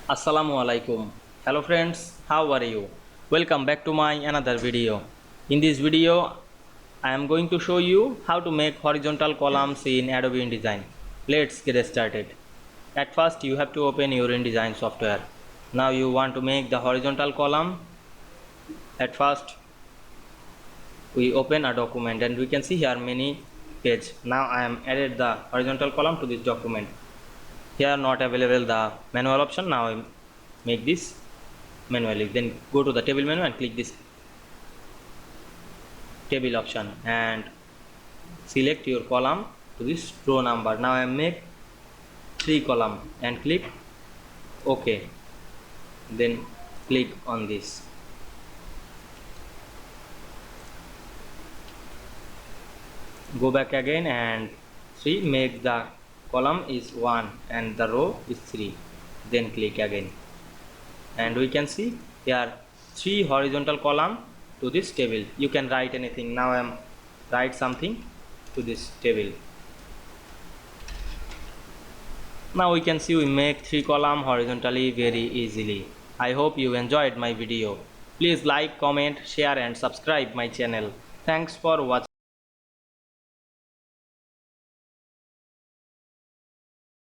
Assalamu Walaikum. Hello friends, how are you? Welcome back to my another video. In this video, I am going to show you how to make horizontal columns in Adobe InDesign. Let's get started. At first, you have to open your InDesign software. Now you want to make the horizontal column. At first, we open a document and we can see here many pages. Now I am added the horizontal column to this document. Here not available the manual option. Now I make this manually. Then go to the table menu and click this table option and select your column to this row number. Now I make 3 column and click OK. Then click on this. Go back again and see, make the column is 1 and the row is 3. Then click again and we can see here 3 horizontal column to this table. You can write anything. Now I am write something to this table. Now we can see we make 3 column horizontally very easily. I hope you enjoyed my video. Please like, comment, share and subscribe my channel. Thanks for watching.